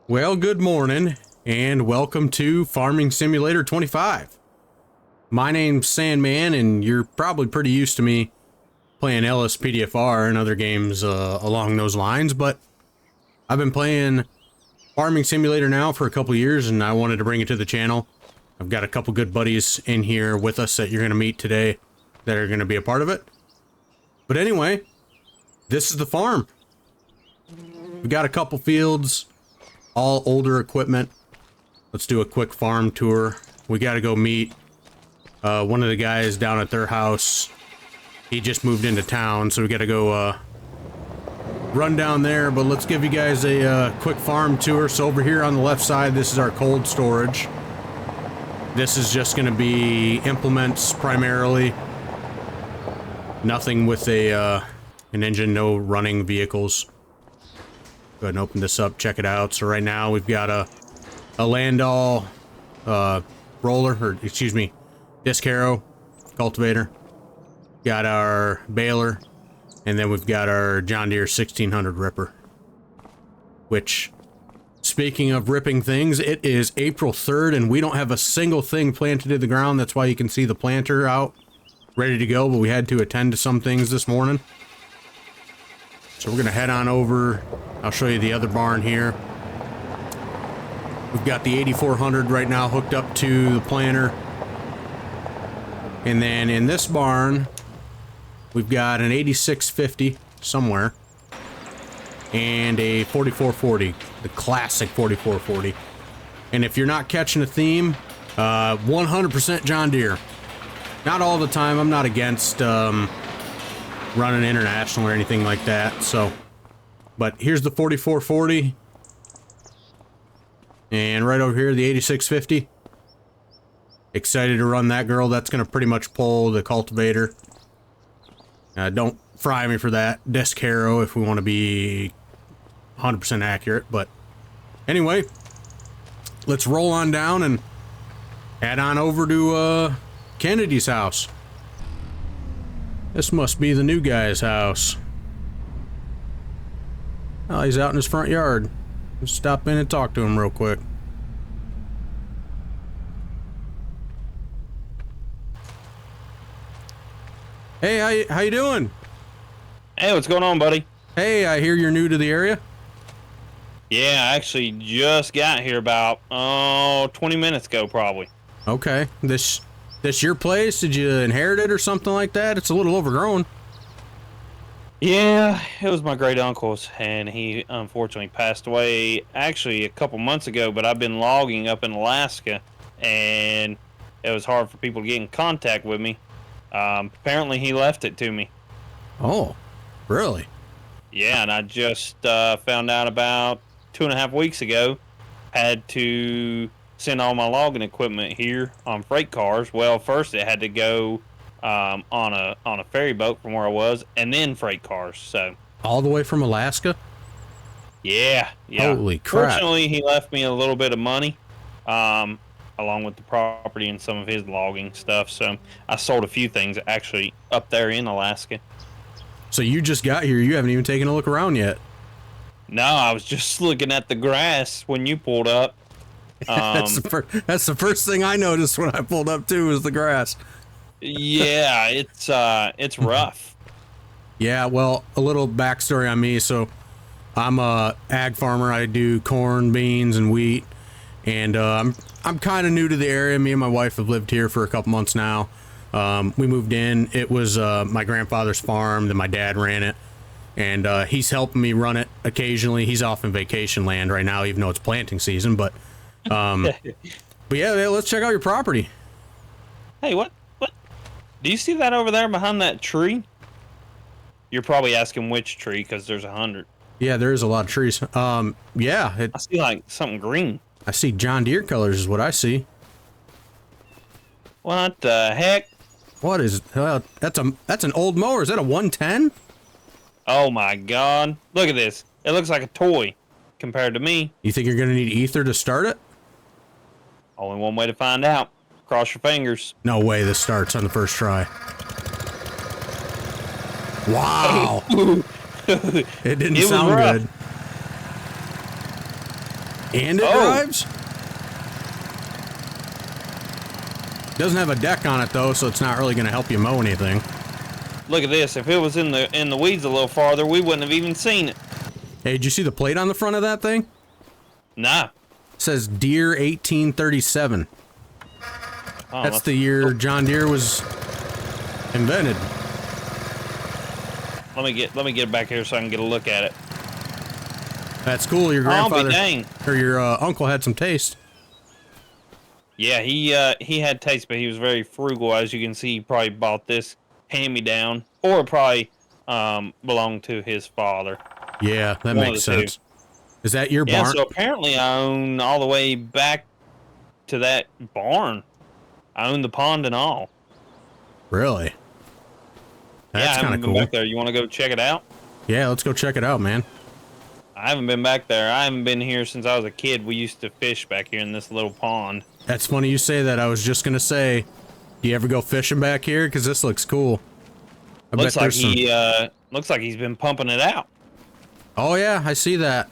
Well, good morning, and welcome to Farming Simulator 25. My name's Sandman, and you're probably pretty used to me playing LSPDFR and other games along those lines, but I've been playing Farming Simulator now for a couple years, and I wanted to bring it to the channel. I've got a couple good buddies in here with us that you're going to meet today that are going to be a part of it. But anyway, this is the farm. We've got a couple fields, all older equipment. Let's do a quick farm tour. We got to go meet one of the guys down at their house. He just moved into town, so we got to go run down there, but let's give you guys a quick farm tour. So over here on the left side, this is our cold storage. This is just going to be implements primarily. Nothing with an engine, no running vehicles. Go ahead and open this up, check it out. So right now we've got a Landau roller, or excuse me, disc harrow cultivator. Got our baler, and then we've got our John Deere 1600 ripper. Which, speaking of ripping things, it is April 3rd, and we don't have a single thing planted in the ground. That's why you can see the planter out, ready to go, but we had to attend to some things this morning. So we're gonna head on over. I'll show you the other barn here. We've got the 8400 right now hooked up to the planter. And then in this barn, we've got an 8650 somewhere. And a 4440, the classic 4440. And if you're not catching a theme, 100% John Deere. Not all the time. I'm not against running international or anything like that. So, but here's the 4440, and right over here the 8650. Excited to run that girl. That's going to pretty much pull the cultivator. Don't fry me for that. Disc harrow if we want to be 100% accurate. But anyway, let's roll on down and head on over to Kennedy's house. This must be the new guy's house. Oh, he's out in his front yard. Let's stop in and talk to him real quick. Hey, how you doing? Hey, what's going on, buddy? Hey, I hear you're new to the area. Yeah, I actually just got here about 20 minutes ago, probably. Okay, this your place? Did you inherit it or something like that? It's a little overgrown. Yeah, it was my great uncle's, and he unfortunately passed away actually a couple months ago. But I've been logging up in Alaska, and it was hard for people to get in contact with me. Apparently, he left it to me. Oh, really? Yeah, and I just found out about 2.5 weeks ago. Had to send all my logging equipment here on freight cars. Well, first it had to go on a ferry boat from where I was, and then freight cars. So all the way from Alaska? Yeah. Holy crap! Fortunately, he left me a little bit of money, along with the property and some of his logging stuff. So I sold a few things actually up there in Alaska. So you just got here. You haven't even taken a look around yet. No, I was just looking at the grass when you pulled up. That's the first thing I noticed when I pulled up too, was the grass. Yeah, it's rough. Yeah, well, a little backstory on me. So I'm a ag farmer. I do corn, beans, and wheat. And I'm kind of new to the area. Me and my wife have lived here for a couple months now. We moved in. It was my grandfather's farm. Then my dad ran it. And he's helping me run it occasionally. He's off in vacation land right now, even though it's planting season. But yeah, let's check out your property. Hey, what? Do you see that over there behind that tree? You're probably asking which tree, because there's 100. Yeah, there is a lot of trees. Yeah. I see like something green. I see John Deere colors is what I see. What the heck? What is that's an old mower. Is that a 110? Oh my God. Look at this. It looks like a toy compared to me. You think you're going to need ether to start it? Only one way to find out. Cross your fingers. No way this starts on the first try. Wow. It didn't sound good. And it drives? Doesn't have a deck on it though, so it's not really going to help you mow anything. Look at this. If it was in the weeds a little farther, we wouldn't have even seen it. Hey, did you see the plate on the front of that thing? Nah. It says Deere 1837. Oh, That's the year John Deere was invented. Let me get it back here so I can get a look at it. That's cool. Your grandfather dang. or your uncle had some taste. Yeah, he had taste, but he was very frugal. As you can see, he probably bought this hand-me-down, or probably belonged to his father. Yeah, that makes sense. Is that your barn? Yeah, so apparently I own all the way back to that barn. I own the pond and all. Really? That's kind of cool. Back there. You want to go check it out? Yeah, let's go check it out, man. I haven't been back there. I haven't been here since I was a kid. We used to fish back here in this little pond. That's funny you say that. I was just gonna say, do you ever go fishing back here? Because this looks cool. Looks like he's been pumping it out. Oh yeah, I see that.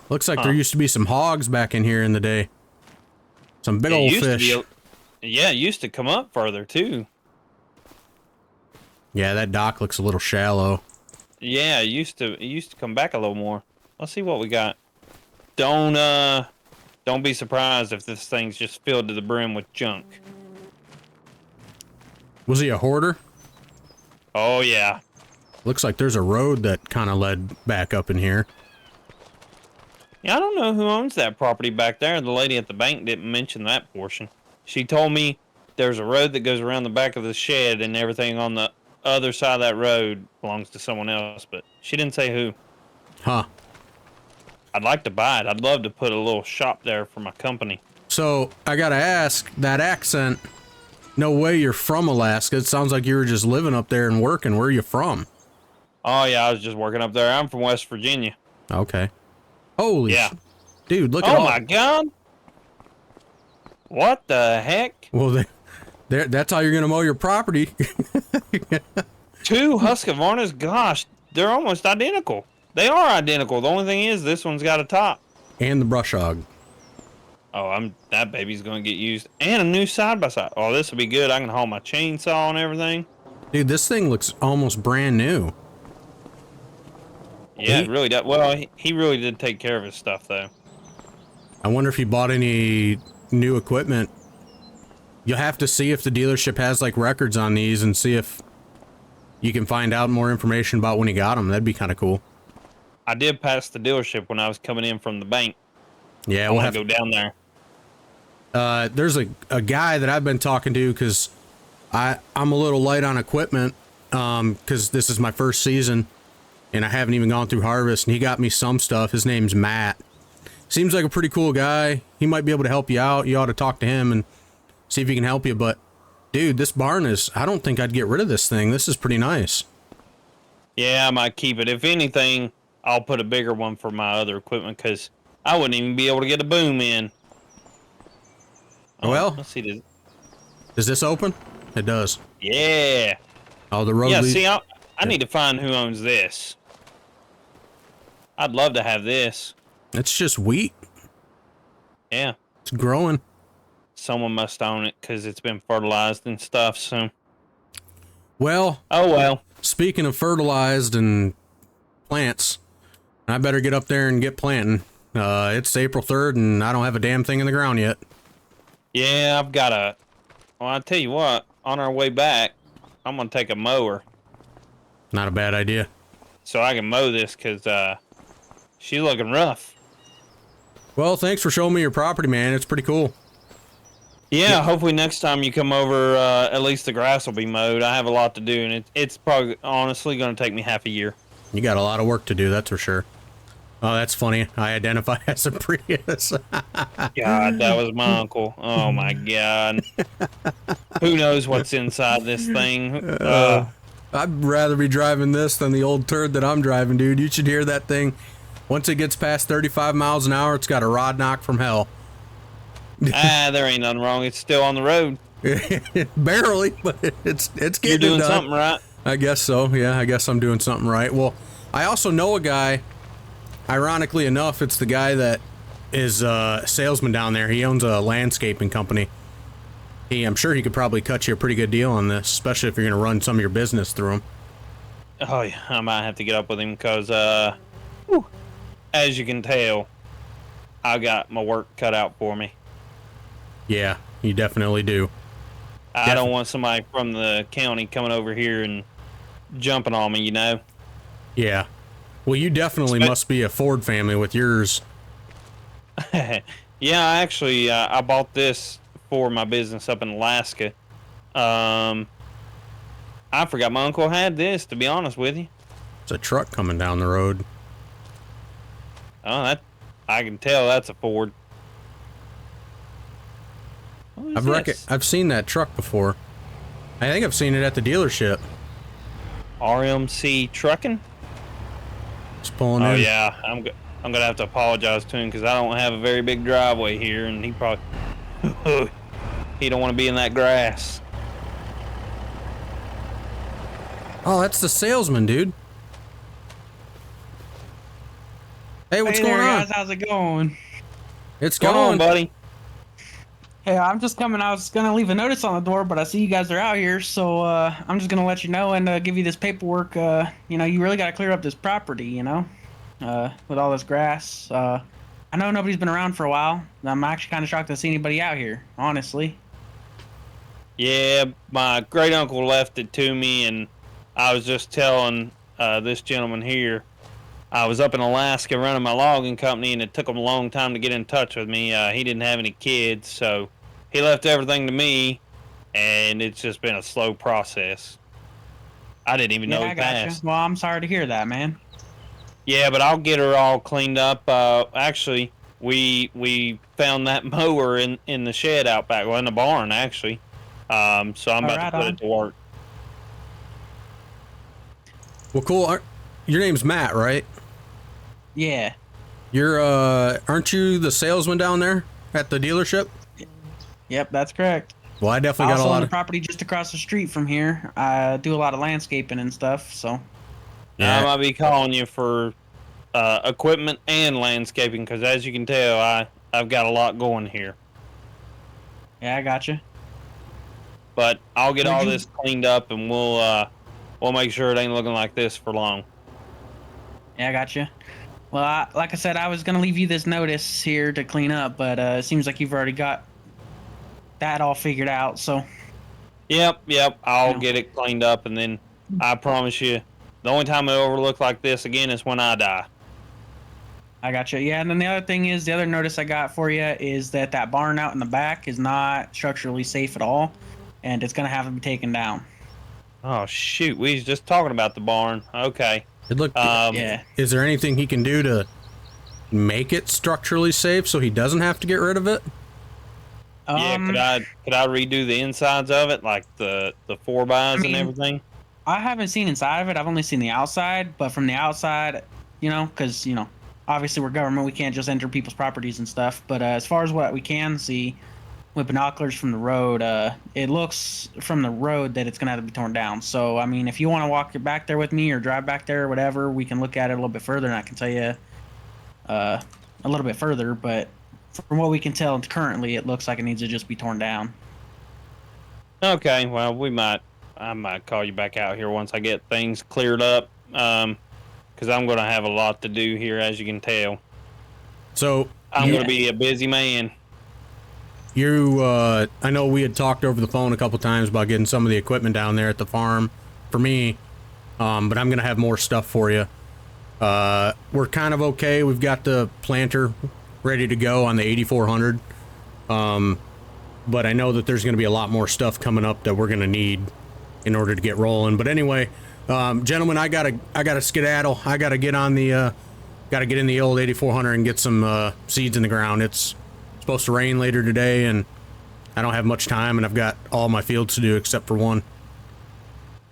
Looks like there used to be some hogs back in here in the day. Some big old fish. Yeah, it used to come up further too. Yeah, that dock looks a little shallow. Yeah, it used to come back a little more. Let's see what we got. Don't be surprised if this thing's just filled to the brim with junk. Was he a hoarder? Oh yeah. Looks like there's a road that kind of led back up in here. Yeah, I don't know who owns that property back there. The lady at the bank didn't mention that portion. She told me there's a road that goes around the back of the shed and everything on the other side of that road belongs to someone else, but she didn't say who. Huh. I'd like to buy it. I'd love to put a little shop there for my company. So, I gotta ask, that accent, no way you're from Alaska. It sounds like you were just living up there and working. Where are you from? Oh, yeah, I was just working up there. I'm from West Virginia. Okay. Holy dude, look at all. Oh, my God. What the heck? Well, that's how you're going to mow your property. 2 Husqvarnas? Gosh, they're almost identical. They are identical. The only thing is this one's got a top. And the brush hog. Oh, that baby's going to get used. And a new side-by-side. Oh, this will be good. I can haul my chainsaw and everything. Dude, this thing looks almost brand new. Yeah, it really does. Well, he really did take care of his stuff, though. I wonder if he bought any new equipment. You'll have to see if the dealership has, like, records on these and see if you can find out more information about when he got them. That'd be kind of cool. I did pass the dealership when I was coming in from the bank. Yeah, we'll have to go down there. There's a guy that I've been talking to because I'm a little light on equipment because this is my first season and I haven't even gone through harvest, and he got me some stuff. His name's Matt. Seems like a pretty cool guy. He might be able to help you out. You ought to talk to him and see if he can help you. But dude, this barn I don't think I'd get rid of this thing. This is pretty nice. Yeah, I might keep it. If anything, I'll put a bigger one for my other equipment because I wouldn't even be able to get a boom in. Well, let's see. Does this open? It does. Yeah. Oh, the road. Yeah, see, I need to find who owns this. I'd love to have this. It's just wheat. Yeah. It's growing. Someone must own it because it's been fertilized and stuff, so. Well. Oh, well. Speaking of fertilized and plants, I better get up there and get planting. It's April 3rd and I don't have a damn thing in the ground yet. Yeah, I've got well, I'll tell you what, on our way back, I'm going to take a mower. Not a bad idea. So I can mow this because she's looking rough. Well, thanks for showing me your property, man. It's pretty cool. Yeah, hopefully next time you come over, at least the grass will be mowed. I have a lot to do, and it's probably honestly going to take me half a year. You got a lot of work to do, that's for sure. Oh, that's funny. I identify as a Prius. God, that was my uncle. Oh, my God. Who knows what's inside this thing? I'd rather be driving this than the old turd that I'm driving, dude. You should hear that thing. Once it gets past 35 miles an hour, it's got a rod knock from hell. There ain't nothing wrong. It's still on the road. Barely, but it's getting You're doing done. something right. I guess so. Yeah, I guess I'm doing something right. Well, I also know a guy. Ironically enough, it's the guy that is a salesman down there. He owns a landscaping company. I'm sure he could probably cut you a pretty good deal on this, especially if you're going to run some of your business through him. Oh yeah, I might have to get up with him because, as you can tell, I got my work cut out for me. Yeah, you definitely do. I don't want somebody from the county coming over here and jumping on me, you know? Yeah. Well, you definitely must be a Ford family with yours. Yeah, actually, I bought this for my business up in Alaska. I forgot my uncle had this, to be honest with you. It's a truck coming down the road. Oh, I can tell that's a Ford. I've seen that truck before. I think I've seen it at the dealership. RMC Trucking? It's pulling in. Oh yeah, I'm gonna have to apologize to him because I don't have a very big driveway here, and he probably he don't want to be in that grass. Oh, that's the salesman, dude. Hey, what's going on? Guys, how's it going? It's Come on, going, buddy. Hey, I'm just coming. I was gonna leave a notice on the door, but I see you guys are out here, so I'm just gonna let you know and give you this paperwork. You know, you really gotta clear up this property, you know, with all this grass. I know nobody's been around for a while. I'm actually kind of shocked to see anybody out here, honestly. Yeah, my great uncle left it to me, and I was just telling this gentleman here. I was up in Alaska running my logging company, and it took him a long time to get in touch with me. He didn't have any kids, so he left everything to me, and it's just been a slow process. I didn't even know he passed. Well, I'm sorry to hear that, man. Yeah, but I'll get her all cleaned up. Actually, we found that mower in the shed out back, well, in the barn, actually. So I'm about to put it to work. Well, cool. Your name's Matt, right? Yeah. You're, aren't you the salesman down there at the dealership? Yep, that's correct. Well, I definitely got a lot own of the property just across the street from here. I do a lot of landscaping and stuff, so. Yeah. I might be calling you for equipment and landscaping because, as you can tell, I've got a lot going here. Yeah, I gotcha. But I'll get all this cleaned up, and we'll make sure it ain't looking like this for long. Yeah, I gotcha. Well, like I said, I was gonna leave you this notice here to clean up, but it seems like you've already got that all figured out. So. Yep. I'll get it cleaned up, and then I promise you, the only time it'll ever look like this again is when I die. I gotcha. Yeah, and then the other thing is, the other notice I got for you is that barn out in the back is not structurally safe at all, and it's gonna have to be taken down. Oh shoot, we was just talking about the barn. Okay. It looked. Yeah. Is there anything he can do to make it structurally safe so he doesn't have to get rid of it? Yeah, could I redo the insides of it, like the 4x and everything? I haven't seen inside of it. I've only seen the outside, but from the outside, you know, because, you know, obviously we're government, we can't just enter people's properties and stuff. But as far as what we can see with binoculars from the road, it looks from the road that it's going to have to be torn down. So, I mean, if you want to walk back there with me or drive back there or whatever, we can look at it a little bit further and I can tell you a little bit further. But from what we can tell currently, it looks like it needs to just be torn down. Okay, well, I might call you back out here once I get things cleared up, because I'm going to have a lot to do here, as you can tell. So I'm going to be a busy man. I know we had talked over the phone a couple times about getting some of the equipment down there at the farm for me, but I'm going to have more stuff for you. We're kind of okay. We've got the planter ready to go on the 8400. But I know that there's going to be a lot more stuff coming up that we're going to need in order to get rolling. But anyway, gentlemen, I gotta skedaddle. I gotta get on the, gotta get in the old 8400 and get some seeds in the ground. It's supposed to rain later today, and I don't have much time, and I've got all my fields to do except for one.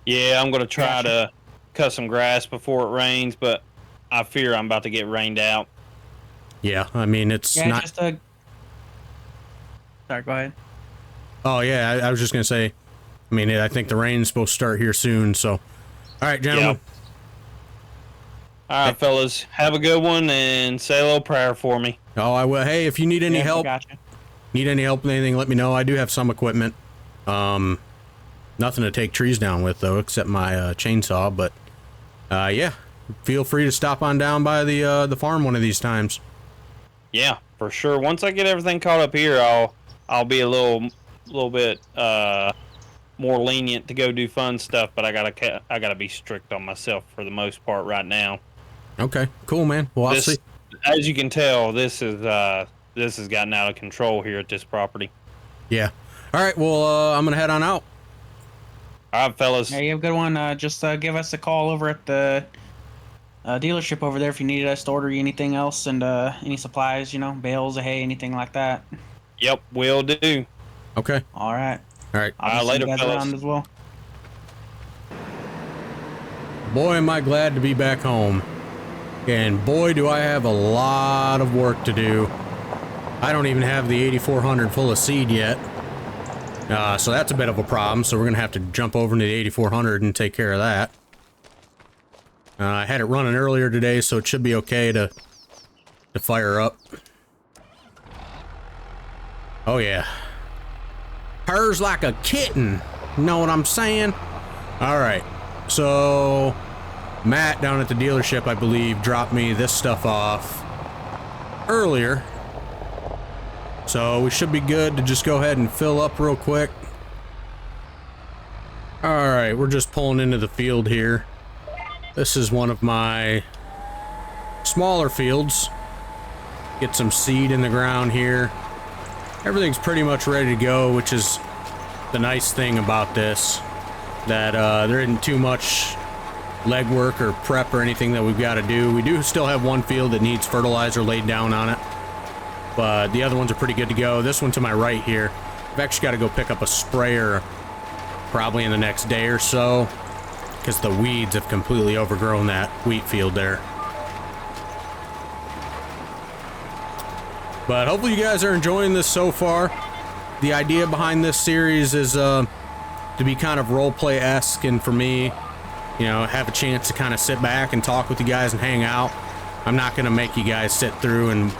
Yeah, I'm going to try to cut some grass before it rains, but I fear I'm about to get rained out. Yeah, I mean, it's not... Sorry, go ahead. Oh, yeah, I was just going to say, I mean, I think the rain's supposed to start here soon, so... All right, gentlemen. All right, fellas. Have a good one and say a little prayer for me. Oh, I will. Hey, if you need any help, Gotcha. with anything, let me know. I do have some equipment. Nothing to take trees down with though, except my chainsaw. But yeah, feel free to stop on down by the farm one of these times. Yeah, for sure. Once I get everything caught up here, I'll be a little bit more lenient to go do fun stuff. But I gotta be strict on myself for the most part right now. Okay, cool, man. Well, I'll see. As you can tell, this has gotten out of control here at this property. Yeah. All right. Well, I'm gonna head on out. All right, fellas. Yeah, you have a good one. Just give us a call over at the dealership over there if you needed us to order you anything else and any supplies, bales of hay, anything like that. Yep, will do. Okay. All right. All right. I'll later, see you guys fellas. around as well. Boy, am I glad to be back home. And boy, do I have a lot of work to do. I don't even have the 8400 full of seed yet. So that's a bit of a problem. So we're going to have to jump over into the 8400 and take care of that. I had it running earlier today, so it should be okay to fire up. Oh, yeah. Purrs like a kitten. Know what I'm saying? All right. So Matt down at the dealership, I believe, dropped me this stuff off earlier. So we should be good to just go ahead and fill up real quick. All right, we're just pulling into the field here. This is one of my smaller fields. Get some seed in the ground here. Everything's pretty much ready to go, which is the nice thing about this. That there isn't too much legwork or prep or anything that we've got to do. We do still have one field that needs fertilizer laid down on it, but the other ones are pretty good to go. This one to my right here, I've actually got to go pick up a sprayer probably in the next day or so, because the weeds have completely overgrown that wheat field there. But hopefully you guys are enjoying this so far. The idea behind this series is to be kind of role-play-esque, and for me, have a chance to kind of sit back and talk with you guys and hang out. I'm not going to make you guys sit through and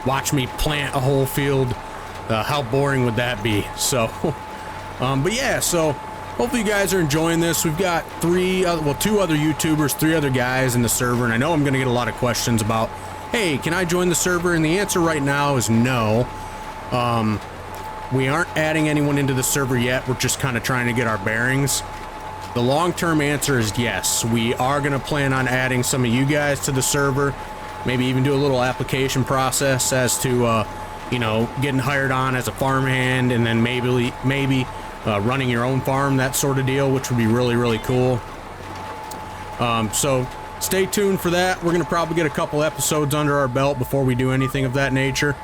watch me plant a whole field. How boring would that be? So, but yeah, so hopefully you guys are enjoying this. We've got two other YouTubers, 3 other guys in the server, and I know I'm going to get a lot of questions about, hey, can I join the server? And the answer right now is no. We aren't adding anyone into the server yet. We're just kind of trying to get our bearings. The long-term answer is yes. We are going to plan on adding some of you guys to the server. Maybe even do a little application process as to, getting hired on as a farmhand, and then maybe running your own farm, that sort of deal, which would be really, really cool. So stay tuned for that. We're going to probably get a couple episodes under our belt before we do anything of that nature.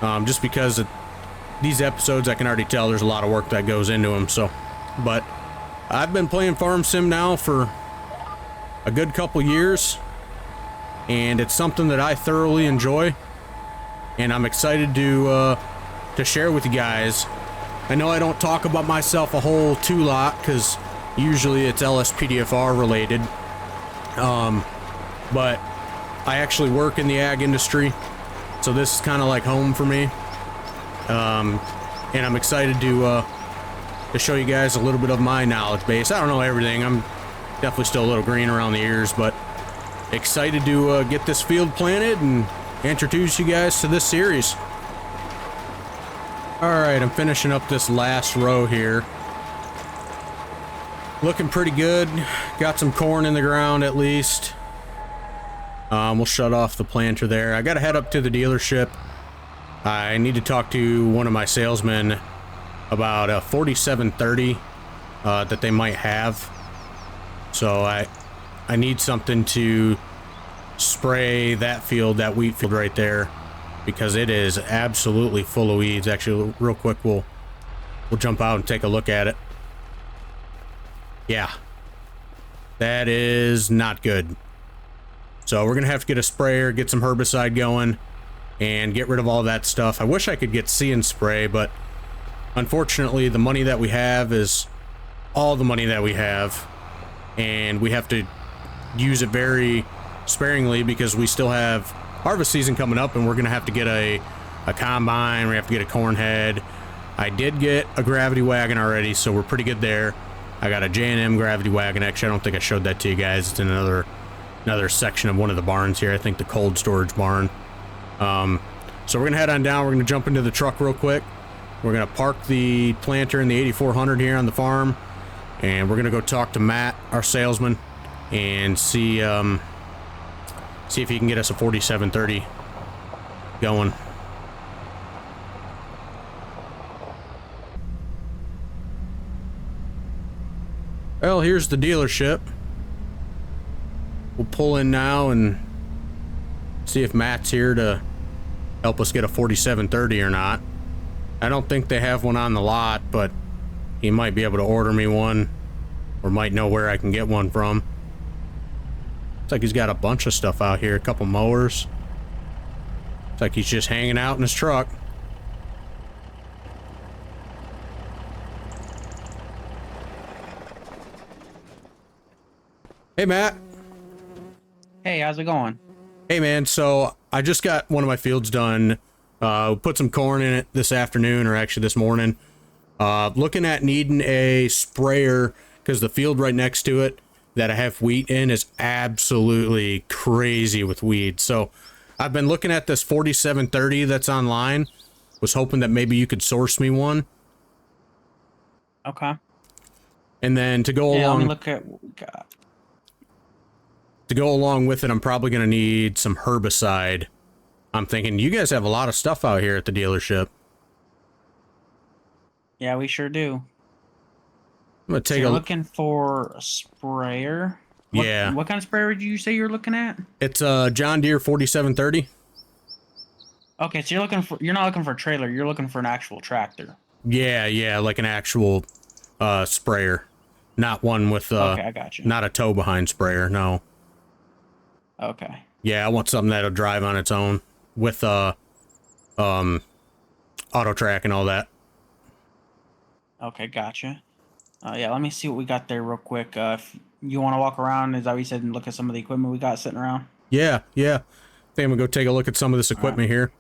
Just because these episodes, I can already tell there's a lot of work that goes into them. So, but I've been playing Farm Sim now for a good couple years, and it's something that I thoroughly enjoy, and I'm excited to share with you guys. I know I don't talk about myself a whole lot, because usually it's LSPDFR related, but I actually work in the ag industry, so this is kind of like home for me. And I'm excited to show you guys a little bit of my knowledge base. I don't know everything. I'm definitely still a little green around the ears, but excited to get this field planted and introduce you guys to this series. All right, I'm finishing up this last row here. Looking pretty good. Got some corn in the ground at least. We'll shut off the planter there. I gotta head up to the dealership. I need to talk to one of my salesmen about a 4730 that they might have. So I need something to spray that field, that wheat field right there, because it is absolutely full of weeds. Actually, real quick, we'll jump out and take a look at it. Yeah, that is not good. So we're gonna have to get a sprayer, get some herbicide going, and get rid of all that stuff. I wish I could get See and Spray, but unfortunately the money that we have is all the money that we have, and we have to use it very sparingly because we still have harvest season coming up and we're going to have to get a combine, we have to get a corn head. I did get a gravity wagon already, so we're pretty good there. I got a J&M gravity wagon. Actually, I don't think I showed that to you guys. It's in another section of one of the barns here. I think the cold storage barn. So we're going to head on down. We're going to jump into the truck real quick. We're going to park the planter in the 8400 here on the farm. And we're going to go talk to Matt, our salesman, and see if he can get us a 4730 going. Well, here's the dealership. We'll pull in now and see if Matt's here to help us get a 4730 or not. I don't think they have one on the lot, but he might be able to order me one or might know where I can get one from. Looks like he's got a bunch of stuff out here, a couple mowers. Looks like he's just hanging out in his truck. Hey, Matt. Hey, how's it going? Hey, man. So I just got one of my fields done. Put some corn in it this afternoon, or actually this morning. Looking at needing a sprayer because the field right next to it that I have wheat in is absolutely crazy with weeds. So I've been looking at this 4730 that's online. Was hoping that maybe you could source me one. Okay. And then to go along, let me look at what we got. To go along with it, I'm probably going to need some herbicide. I'm thinking you guys have a lot of stuff out here at the dealership. Yeah, we sure do. I'm going to So take you're a look. looking for a sprayer? Yeah. What kind of sprayer did you say you're looking at? It's a John Deere 4730. Okay, so you're not looking for a trailer, you're looking for an actual tractor. Yeah, like an actual sprayer. Not one with Okay, I got you. not a tow behind sprayer, no. Okay. Yeah, I want something that'll drive on its own with auto track and all that. Okay, gotcha. Yeah, let me see what we got there real quick. If you want to walk around, is that what you said, and look at some of the equipment we got sitting around? Yeah. I think I'm gonna go take a look at some of this equipment here.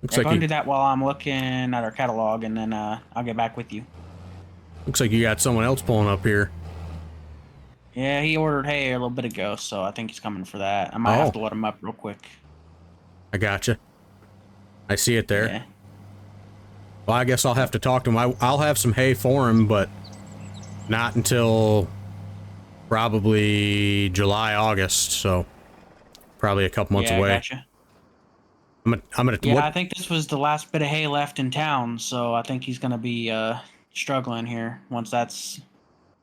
Looks Yeah, like go and do that while I'm looking at our catalog, and then I'll get back with you. Looks like you got someone else pulling up here. Yeah, he ordered hay a little bit ago, so I think he's coming for that. I might have to let him up real quick. I gotcha. I see it there. Yeah. Well, I guess I'll have to talk to him. I'll have some hay for him, but not until probably July, August. So probably a couple months away. I gotcha. I'm gonna. Yeah, what, I think this was the last bit of hay left in town, so I think he's gonna be struggling here once that's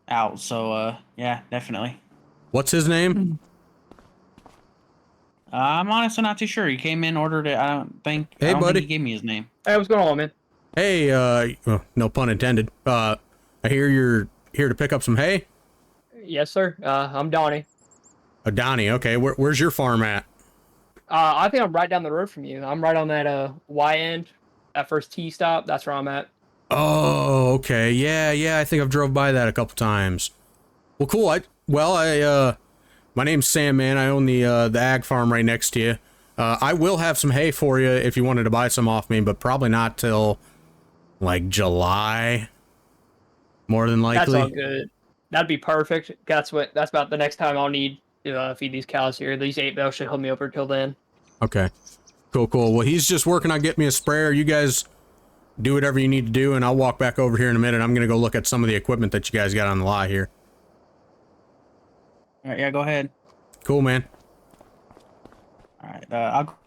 out. So yeah, definitely. what's his name? I'm honestly not too sure. He came in, ordered it. I don't think Buddy. he gave me his name. Hey, what's going on, man? Hey, well, no pun intended. I hear you're here to pick up some hay. Yes, sir. I'm Donnie. Donnie. Okay, where's your farm at? I think I'm right down the road from you. I'm right on that Y end, that first T stop. That's where I'm at. Oh, okay. Yeah. I think I've drove by that a couple times. Well, cool. My name's Sam, man. I own the ag farm right next to you. I will have some hay for you if you wanted to buy some off me, but probably not till like July. More than likely. That's all good. That'd be perfect. That's about the next time I'll need to feed these cows here. These 8 bales should hold me over till then. Okay. Cool. Well, he's just working on getting me a sprayer. You guys do whatever you need to do, and I'll walk back over here in a minute. I'm gonna go look at some of the equipment that you guys got on the lot here. All right, yeah, go ahead. Cool, man. All right, I'll.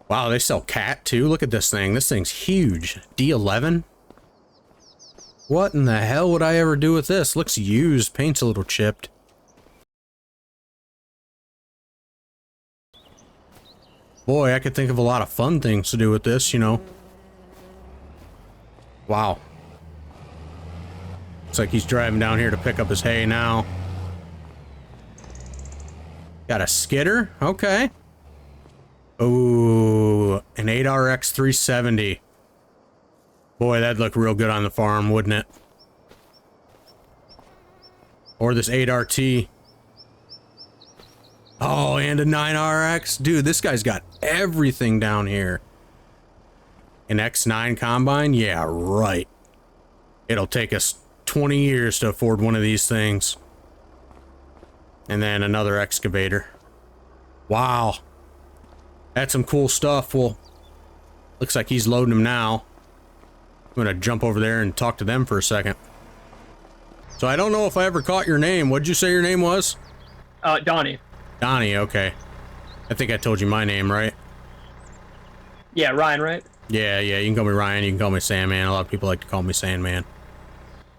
Wow, they sell cat too. Look at this thing. This thing's huge. D11. What in the hell would I ever do with this? Looks used. Paint's a little chipped. Boy, I could think of a lot of fun things to do with this, you know. Wow. Looks like he's driving down here to pick up his hay now. Got a skidder? Okay. Ooh, an 8RX 370. Boy, that'd look real good on the farm, wouldn't it? Or this 8RT. Oh, and a 9RX. Dude, this guy's got everything down here. An X9 Combine? Yeah, right. It'll take us 20 years to afford one of these things. And then another excavator. Wow. That's some cool stuff. Well, looks like he's loading them now. I'm gonna jump over there and talk to them for a second. So I don't know if I ever caught your name. What'd you say your name was? Donnie. Donnie, okay. I think I told you my name, right? Yeah, Ryan, right? Yeah, you can call me Ryan, you can call me Sandman. A lot of people like to call me Sandman.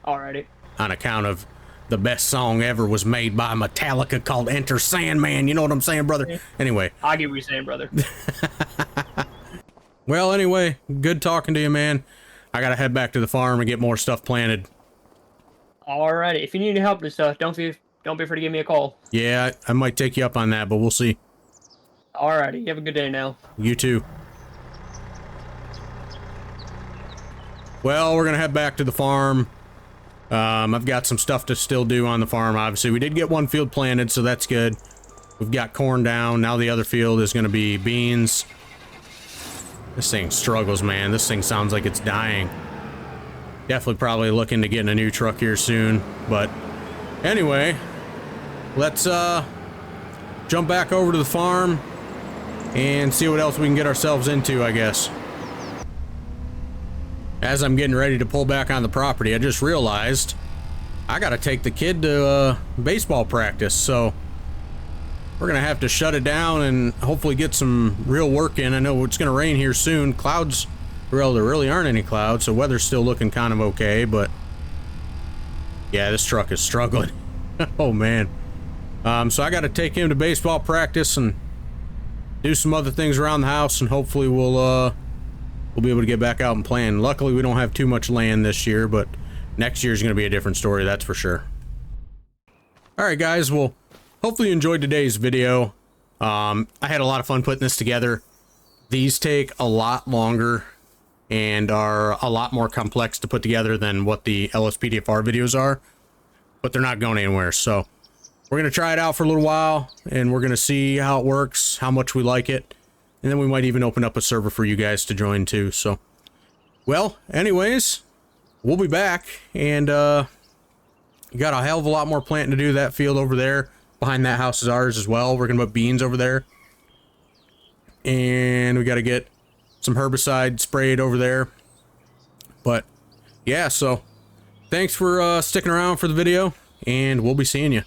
Alrighty. On account of the best song ever was made by Metallica called Enter Sandman. You know what I'm saying, brother? Yeah. Anyway. I get what you're saying, brother. Well, anyway, good talking to you, man. I gotta head back to the farm and get more stuff planted. Alrighty. If you need any help with stuff, don't be afraid to give me a call. Yeah, I might take you up on that, but we'll see. Alrighty. You have a good day now. You too. Well, we're gonna head back to the farm. I've got some stuff to still do on the farm, obviously. We did get one field planted, so that's good. We've got corn down. Now the other field is gonna be beans. This thing struggles, man. This thing sounds like it's dying. Definitely probably looking to getting a new truck here soon. But anyway, let's jump back over to the farm and see what else we can get ourselves into, I guess. As I'm getting ready to pull back on the property, I just realized I gotta take the kid to baseball practice, so we're gonna have to shut it down and hopefully get some real work in. I know it's gonna rain here soon. Clouds, well, there really aren't any clouds, so weather's still looking kind of okay, but yeah, this truck is struggling. Oh man. So I gotta take him to baseball practice and do some other things around the house, and hopefully we'll be able to get back out and play. Luckily, we don't have too much land this year, but next year's going to be a different story, that's for sure. Alright guys, well, hopefully you enjoyed today's video. I had a lot of fun putting this together. These take a lot longer and are a lot more complex to put together than what the LSPDFR videos are, but they're not going anywhere, so we're going to try it out for a little while, and we're going to see how it works, how much we like it. And then we might even open up a server for you guys to join too, so. Well, anyways, we'll be back, and got a hell of a lot more planting to do. That field over there, behind that house is ours as well. We're gonna put beans over there. And we gotta get some herbicide sprayed over there. But, yeah, so, thanks for sticking around for the video, and we'll be seeing you.